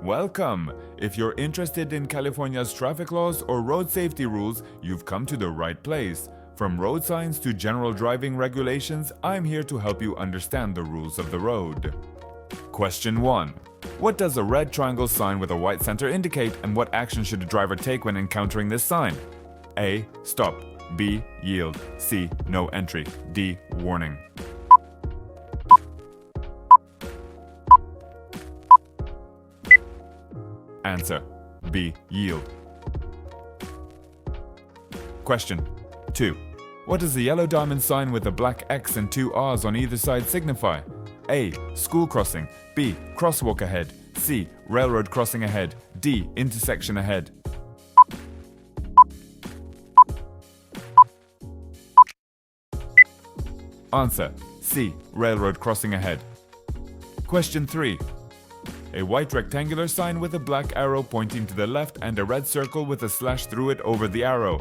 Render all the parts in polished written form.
Welcome! If you're interested in California's traffic laws or road safety rules, you've come to the right place. From road signs to general driving regulations, I'm here to help you understand the rules of the road. Question 1. What does a red triangle sign with a white center indicate, and what action should a driver take when encountering this sign? A. Stop. B. Yield. C. No entry. D. Warning. Answer: B. Yield. Question 2. What does the yellow diamond sign with a black X and two R's on either side signify? A. School crossing. B. Crosswalk ahead. C. Railroad crossing ahead. D. Intersection ahead. Answer: C. Railroad crossing ahead. Question 3. A white rectangular sign with a black arrow pointing to the left and a red circle with a slash through it over the arrow.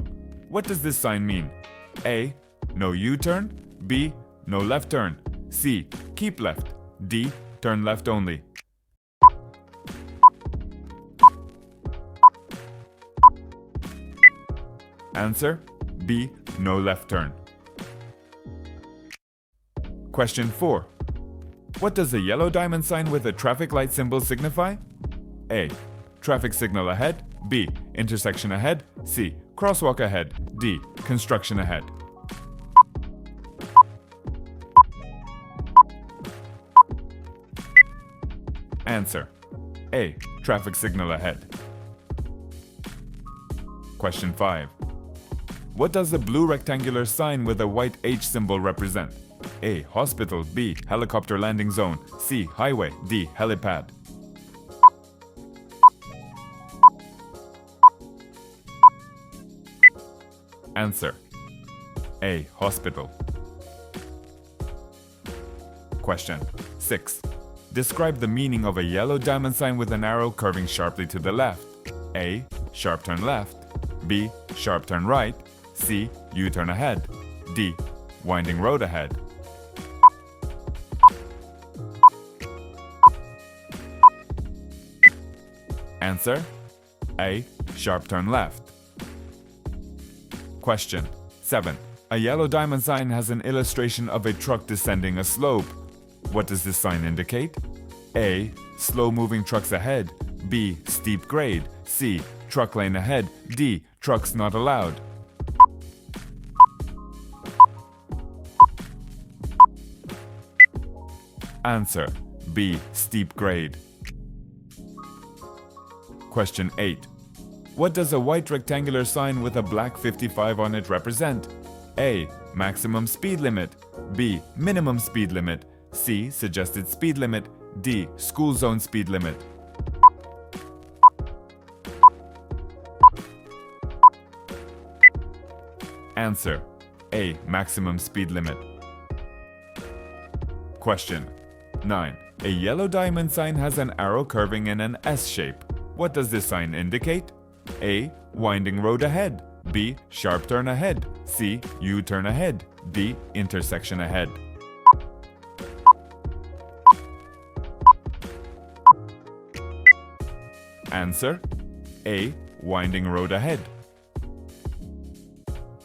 What does this sign mean? A. No U-turn. B. No left turn. C. Keep left. D. Turn left only. Answer: B. No left turn. Question 4. What does a yellow diamond sign with a traffic light symbol signify? A. Traffic signal ahead. B. Intersection ahead. C. Crosswalk ahead. D. Construction ahead. Answer: A. Traffic signal ahead. Question 5. What does the blue rectangular sign with a white H symbol represent? A. Hospital. B. Helicopter landing zone. C. Highway. D. Helipad. Answer: A. Hospital. Question 6. Describe the meaning of a yellow diamond sign with an arrow curving sharply to the left. A. Sharp turn left. B. Sharp turn right. C. U-turn ahead. D. Winding road ahead. Answer: A. Sharp turn left. Question 7. A yellow diamond sign has an illustration of a truck descending a slope. What does this sign indicate? A. Slow moving trucks ahead. B. Steep grade. C. Truck lane ahead. D. Trucks not allowed. Answer: B. Steep grade. Question 8. What does a white rectangular sign with a black 55 on it represent? A. Maximum speed limit. B. Minimum speed limit. C. Suggested speed limit. D. School zone speed limit. Answer: A. Maximum speed limit. Question 9. A yellow diamond sign has an arrow curving in an S shape. What does this sign indicate? A. Winding road ahead. B. Sharp turn ahead. C. U-turn ahead. D. Intersection ahead. Answer: A. Winding road ahead.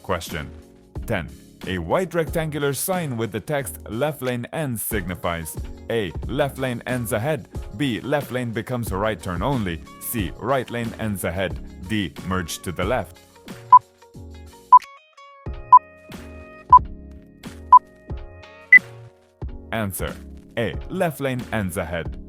Question 10. A white rectangular sign with the text left lane ends signifies A. Left lane ends ahead. B. Left lane becomes a right turn only. C. Right lane ends ahead. D. Merge to the left. Answer: A. Left lane ends ahead.